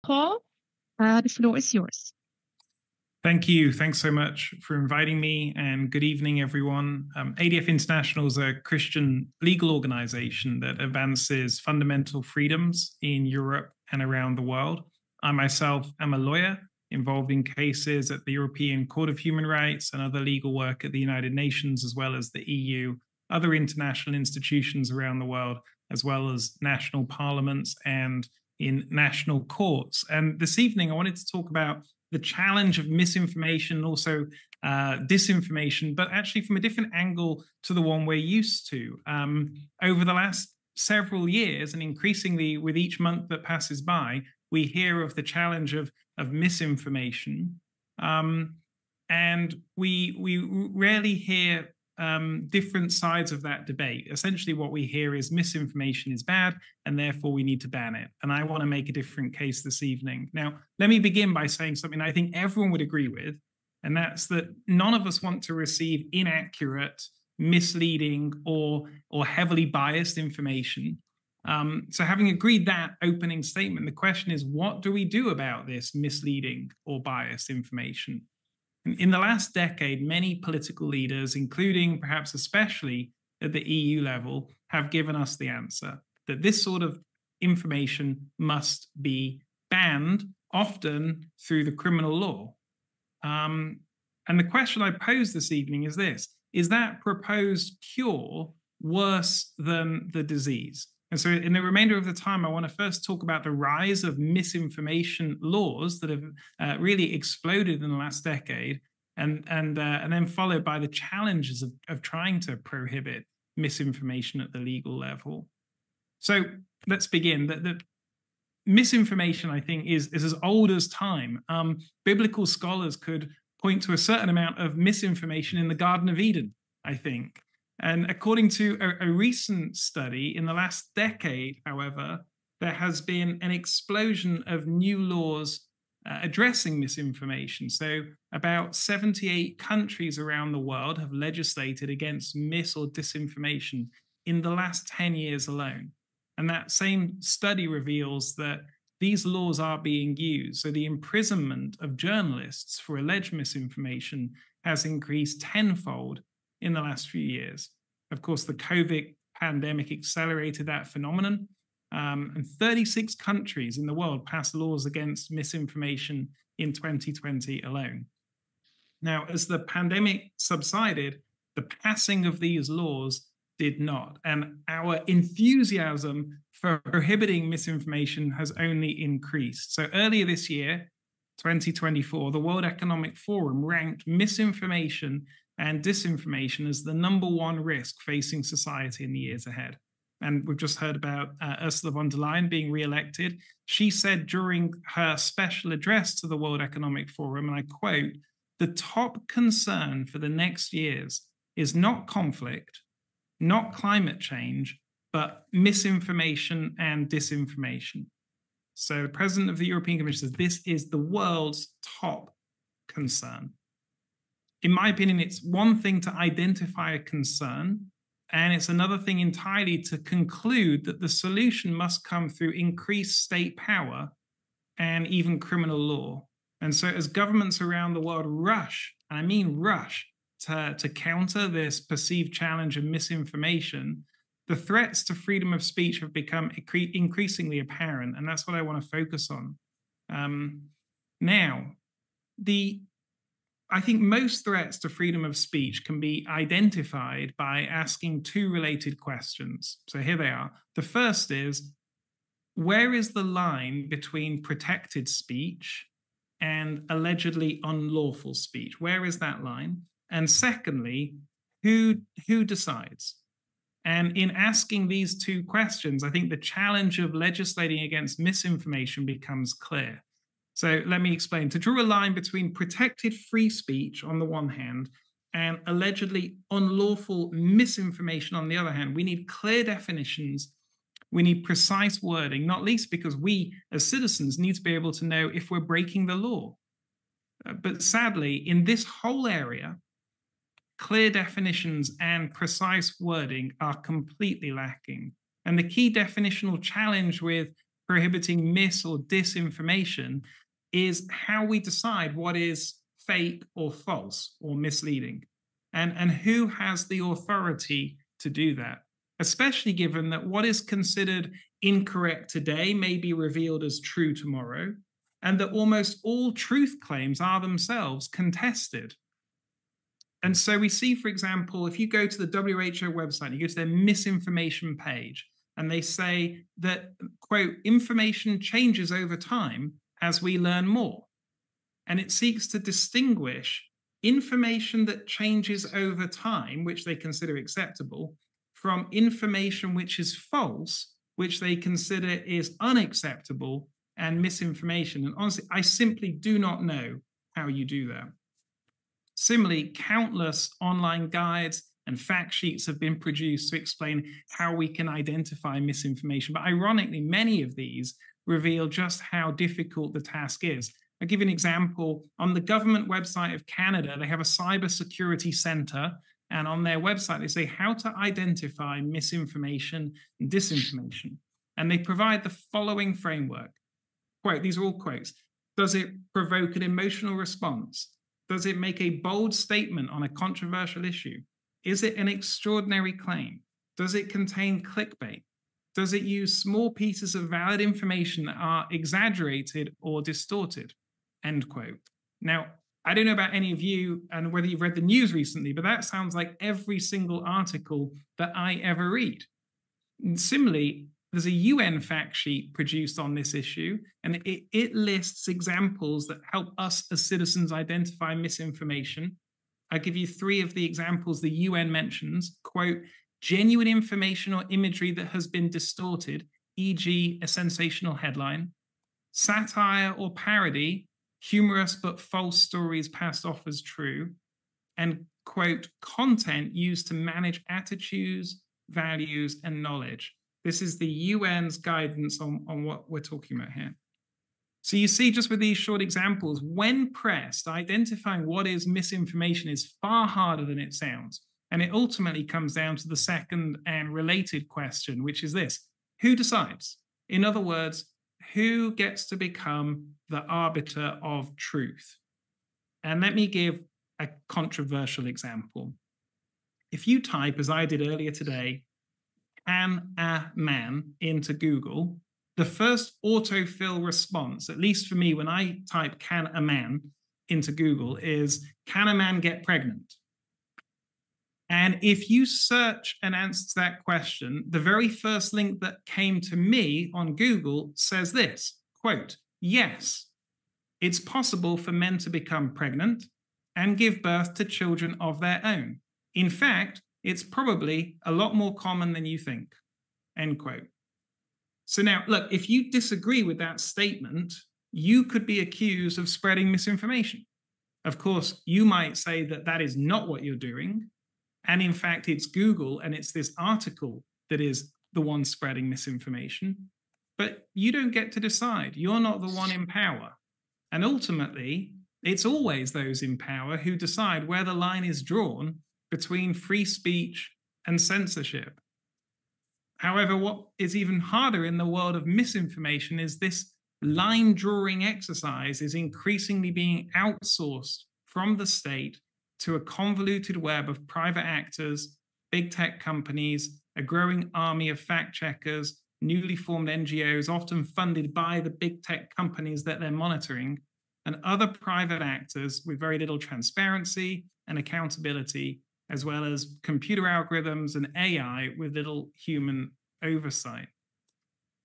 Paul, the floor is yours. Thank you. Thanks so much for inviting me, and good evening, everyone. ADF International is a Christian legal organization that advances fundamental freedoms in Europe and around the world. I myself am a lawyer involved in cases at the European Court of Human Rights and other legal work at the United Nations, as well as the EU, other international institutions around the world, as well as national parliaments and in national courts. And this evening, I wanted to talk about the challenge of misinformation, also disinformation, but actually from a different angle to the one we're used to. Over the last several years, and increasingly with each month that passes by, we hear of the challenge of misinformation. And we rarely hear different sides of that debate. Essentially, what we hear is misinformation is bad, and therefore we need to ban it. And I want to make a different case this evening. Now, let me begin by saying something I think everyone would agree with, and that's that none of us want to receive inaccurate, misleading, or heavily biased information. So having agreed that opening statement, the question is, what do we do about this misleading or biased information? In the last decade, many political leaders, including perhaps especially at the EU level, have given us the answer that this sort of information must be banned, often through the criminal law. And the question I pose this evening is this: is that proposed cure worse than the disease? And so in the remainder of the time, I want to first talk about the rise of misinformation laws that have really exploded in the last decade, and then followed by the challenges of trying to prohibit misinformation at the legal level. So let's begin. The misinformation, I think, is as old as time. Biblical scholars could point to a certain amount of misinformation in the Garden of Eden, I think. And according to a recent study, in the last decade, however, there has been an explosion of new laws addressing misinformation. So about 78 countries around the world have legislated against mis or disinformation in the last 10 years alone. And that same study reveals that these laws are being used. So the imprisonment of journalists for alleged misinformation has increased tenfold in the last few years. Of course, the COVID pandemic accelerated that phenomenon. And 36 countries in the world passed laws against misinformation in 2020 alone. Now, as the pandemic subsided, the passing of these laws did not. And our enthusiasm for prohibiting misinformation has only increased. So earlier this year, 2024, the World Economic Forum ranked misinformation and disinformation as the #1 risk facing society in the years ahead. And we've just heard about Ursula von der Leyen being re-elected. She said during her special address to the World Economic Forum, and I quote, "The top concern for the next years is not conflict, not climate change, but misinformation and disinformation." So the president of the European Commission says this is the world's top concern. In my opinion, it's one thing to identify a concern, and it's another thing entirely to conclude that the solution must come through increased state power and even criminal law. And so as governments around the world rush, and I mean rush, to counter this perceived challenge of misinformation, the threats to freedom of speech have become increasingly apparent, and that's what I want to focus on. Now, I think most threats to freedom of speech can be identified by asking two related questions. So here they are. The first is, where is the line between protected speech and allegedly unlawful speech? Where is that line? And secondly, who decides? And in asking these two questions, I think the challenge of legislating against misinformation becomes clear. So let me explain. To draw a line between protected free speech on the one hand and allegedly unlawful misinformation on the other hand, we need clear definitions. We need precise wording, not least because we as citizens need to be able to know if we're breaking the law. But sadly, in this whole area, clear definitions and precise wording are completely lacking. And the key definitional challenge with prohibiting mis or disinformation is how we decide what is fake or false or misleading, and who has the authority to do that, especially given that what is considered incorrect today may be revealed as true tomorrow, and that almost all truth claims are themselves contested. And so we see, for example, if you go to the WHO website, you go to their misinformation page, and they say that, quote, information changes over time as we learn more. And it seeks to distinguish information that changes over time, which they consider acceptable, from information which is false, which they consider is unacceptable and misinformation. And honestly, I simply do not know how you do that. Similarly, countless online guides and fact sheets have been produced to explain how we can identify misinformation. But ironically, many of these reveal just how difficult the task is. I'll give you an example. On the government website of Canada, they have a cybersecurity center. And on their website, they say how to identify misinformation and disinformation. And they provide the following framework. Quote, these are all quotes. Does it provoke an emotional response? Does it make a bold statement on a controversial issue? Is it an extraordinary claim? Does it contain clickbait? Does it use small pieces of valid information that are exaggerated or distorted? End quote. Now, I don't know about any of you and whether you've read the news recently, but that sounds like every single article that I ever read. And similarly, there's a UN fact sheet produced on this issue, and it lists examples that help us as citizens identify misinformation. I'll give you 3 of the examples the UN mentions. Quote, genuine information or imagery that has been distorted, e.g. a sensational headline. Satire or parody, humorous but false stories passed off as true. And quote, content used to manage attitudes, values, and knowledge. This is the UN's guidance on what we're talking about here. So you see, just with these short examples, when pressed, identifying what is misinformation is far harder than it sounds. And it ultimately comes down to the second and related question, which is this: who decides? In other words, who gets to become the arbiter of truth? And let me give a controversial example. If you type, as I did earlier today, "can a man" into Google, the first autofill response, at least for me, when I type "can a man" into Google, is "can a man get pregnant?" And if you search an answer to that question, the very first link that came to me on Google says this, quote, yes, it's possible for men to become pregnant and give birth to children of their own. In fact, it's probably a lot more common than you think, end quote. So now, look, if you disagree with that statement, you could be accused of spreading misinformation. Of course, you might say that that is not what you're doing. And in fact, it's Google and it's this article that is the one spreading misinformation. But you don't get to decide. You're not the one in power. And ultimately, it's always those in power who decide where the line is drawn between free speech and censorship. However, what is even harder in the world of misinformation is this line drawing exercise is increasingly being outsourced from the state to a convoluted web of private actors, big tech companies, a growing army of fact checkers, newly formed NGOs, often funded by the big tech companies that they're monitoring, and other private actors with very little transparency and accountability, as well as computer algorithms and AI with little human oversight.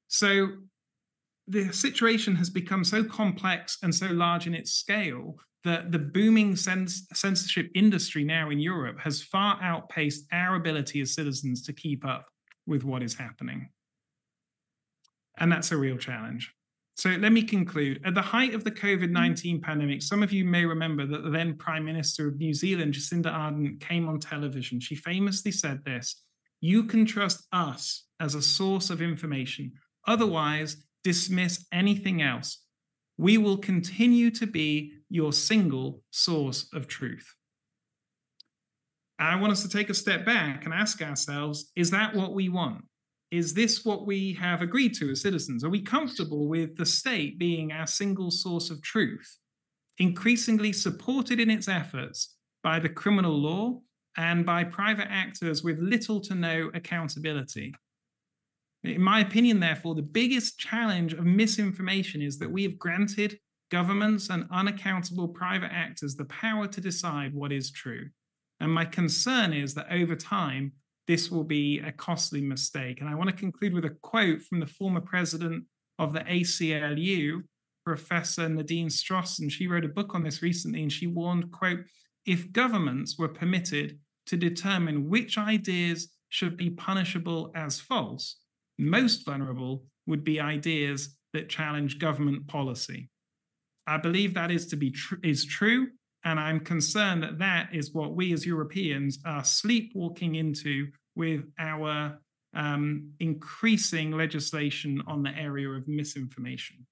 So the situation has become so complex and so large in its scale that the booming censorship industry now in Europe has far outpaced our ability as citizens to keep up with what is happening. And that's a real challenge. So let me conclude. At the height of the COVID-19 pandemic, some of you may remember that the then Prime Minister of New Zealand, Jacinda Ardern, came on television. She famously said this: "You can trust us as a source of information. Otherwise, dismiss anything else. We will continue to be your single source of truth." I want us to take a step back and ask ourselves, is that what we want? is this what we have agreed to as citizens? Are we comfortable with the state being our single source of truth, increasingly supported in its efforts by the criminal law and by private actors with little to no accountability? In my opinion, therefore, the biggest challenge of misinformation is that we have granted governments and unaccountable private actors the power to decide what is true. And my concern is that over time, this will be a costly mistake. And I want to conclude with a quote from the former president of the ACLU, Professor Nadine Strossen. She wrote a book on this recently, and she warned, quote, "If governments were permitted to determine which ideas should be punishable as false, most vulnerable would be ideas that challenge government policy." I believe that is true, and I'm concerned that that is what we as Europeans are sleepwalking into with our increasing legislation on the area of misinformation.